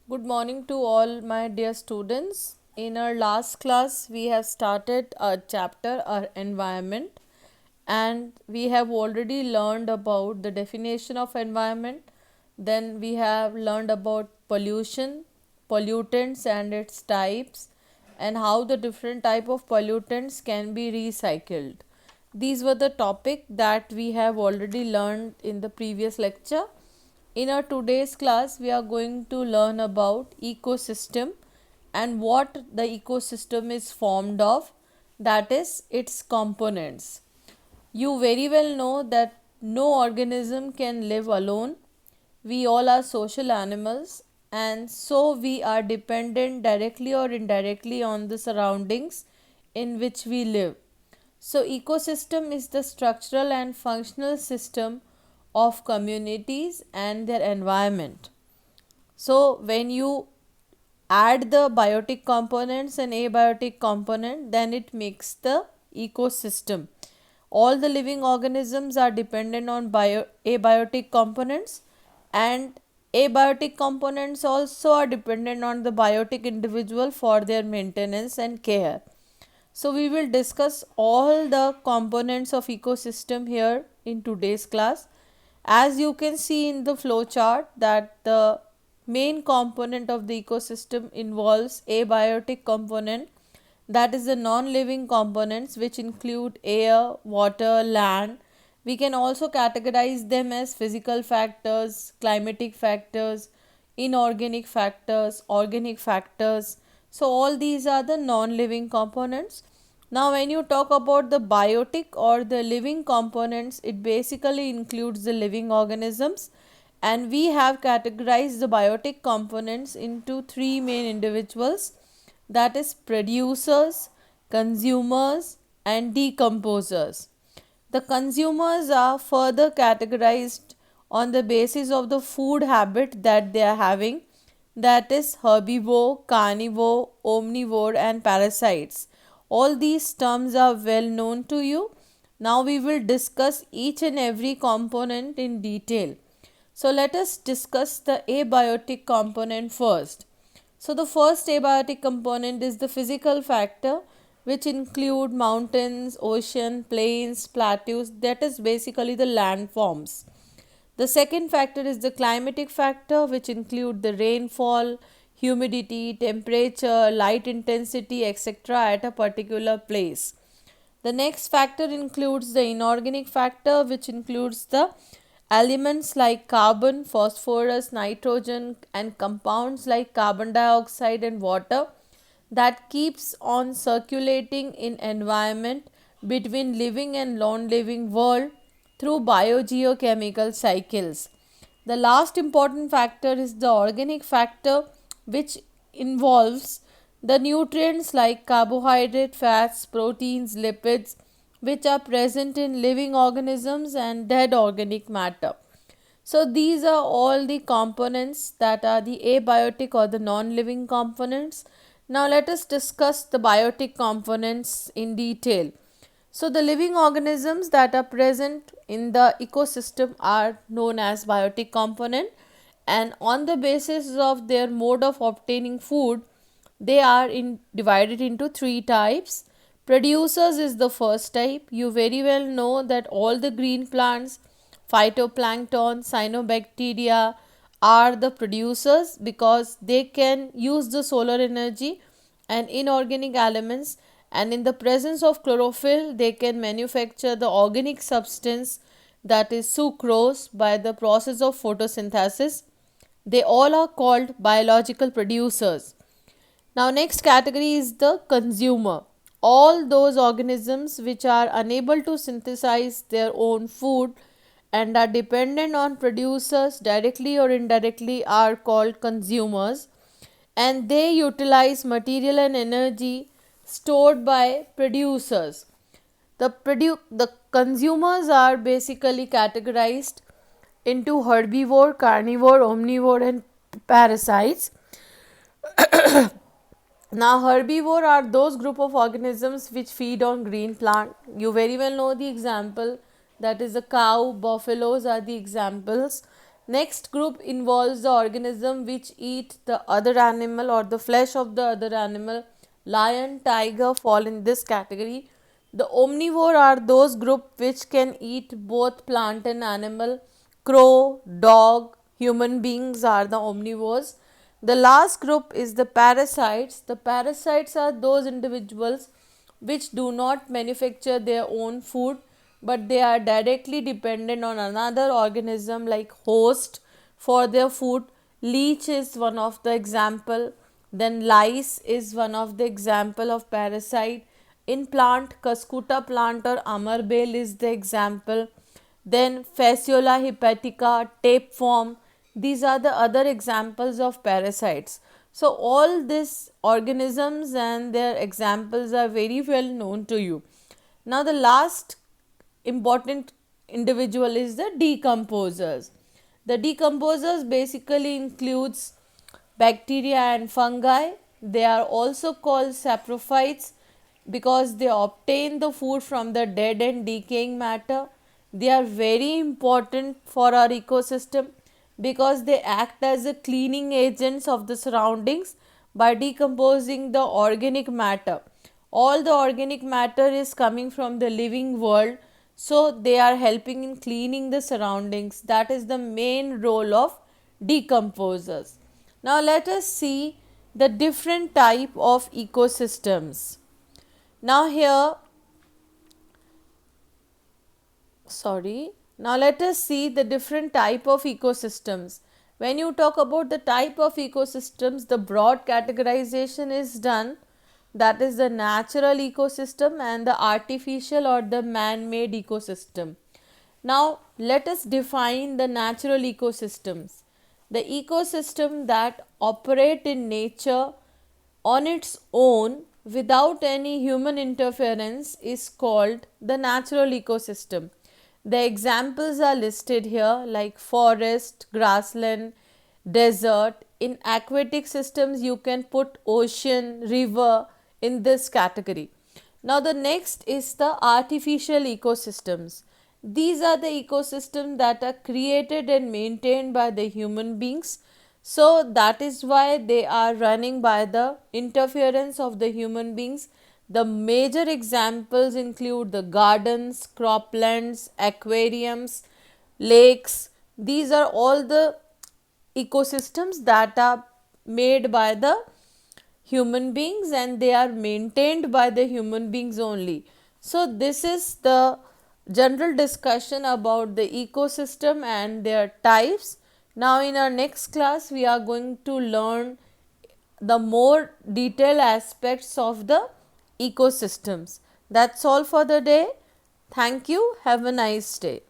Good morning to all my dear students. In our last class, we have started a chapter, our environment, and we have already learned about the definition of environment. Then we have learned about pollution, pollutants and its types, and how the different type of pollutants can be recycled. These were the topic that we have already learned in the previous lecture. In our today's class, we are going to learn about ecosystem and what the ecosystem is formed of, that is its components. You very well know that no organism can live alone. We all are social animals, and so we are dependent directly or indirectly on the surroundings in which we live. So, ecosystem is the structural and functional system of communities and their environment. So, when you add the biotic components and abiotic component, then it makes the ecosystem. All the living organisms are dependent on abiotic components, and abiotic components also are dependent on the biotic individual for their maintenance and care. So we will discuss all the components of ecosystem here in today's class. As you can see in the flow chart that the main component of the ecosystem involves abiotic component, that is the non-living components which include air, water, land. We can also categorize them as physical factors, climatic factors, inorganic factors, organic factors. So all these are the non-living components. Now when you talk about the biotic or the living components, it basically includes the living organisms, and we have categorized the biotic components into three main individuals, that is producers, consumers and decomposers. The consumers are further categorized on the basis of the food habit that they are having, that is herbivore, carnivore, omnivore and parasites. All these terms are well known to you. Now we will discuss each and every component in detail. So let us discuss the abiotic component first. So the first abiotic component is the physical factor, which include mountains, ocean, plains, plateaus, that is basically the landforms. The second factor is the climatic factor, which include the rainfall, humidity, temperature, light intensity, etc. at a particular place. The next factor includes the inorganic factor, which includes the elements like carbon, phosphorus, nitrogen and compounds like carbon dioxide and water that keeps on circulating in environment between living and non-living world through biogeochemical cycles. The last important factor is the organic factor, which involves the nutrients like carbohydrate, fats, proteins, lipids, which are present in living organisms and dead organic matter. So these are all the components that are the abiotic or the non-living components. Now let us discuss the biotic components in detail. So the living organisms that are present in the ecosystem are known as biotic component, and on the basis of their mode of obtaining food, they are divided into three types. Producers is the first type. You very well know that all the green plants, phytoplankton, cyanobacteria are the producers because they can use the solar energy and inorganic elements, and in the presence of chlorophyll they can manufacture the organic substance, that is sucrose, by the process of photosynthesis. They all are called biological producers. Now next category is the consumer. All those organisms which are unable to synthesize their own food and are dependent on producers directly or indirectly are called consumers, and they utilize material and energy stored by producers. The consumers are basically categorized into herbivore, carnivore, omnivore and parasites. Now herbivore are those group of organisms which feed on green plant. You very well know the example, that is the cow, buffaloes are the examples. Next group involves the organism which eat the other animal or the flesh of the other animal. Lion, tiger fall in this category. The omnivore are those group which can eat both plant and animal. Crow, dog, human beings are the omnivores. The last group is the parasites. The parasites are those individuals which do not manufacture their own food, but they are directly dependent on another organism like host for their food. Leech is one of the example, then lice is one of the example of parasite. In plant, Cuscuta plant or amarbale is the example. Then Fasciola hepatica, tapeworm, these are the other examples of parasites. So all these organisms and their examples are very well known to you. Now the last important individual is the decomposers. The decomposers basically includes bacteria and fungi. They are also called saprophytes because they obtain the food from the dead and decaying matter. They are very important for our ecosystem because they act as a cleaning agents of the surroundings by decomposing the organic matter. All the organic matter is coming from the living world, so they are helping in cleaning the surroundings. That is the main role of decomposers. Now let us see the different type of ecosystems. Now here, now let us see the different type of ecosystems. When you talk about the type of ecosystems, the broad categorization is done, that is the natural ecosystem and the artificial or the man-made ecosystem. Now let us define the natural ecosystems. The ecosystem that operate in nature on its own without any human interference is called the natural ecosystem. The examples are listed here like forest, grassland, desert. In aquatic systems you can put ocean, river in this category. Now the next is the artificial ecosystems. These are the ecosystems that are created and maintained by the human beings. So that is why they are running by the interference of the human beings. The major examples include the gardens, croplands, aquariums, lakes. These are all the ecosystems that are made by the human beings and they are maintained by the human beings only. So this is the general discussion about the ecosystem and their types. Now in our next class we are going to learn the more detailed aspects of the ecosystems. That's all for the day. Thank you. Have a nice day.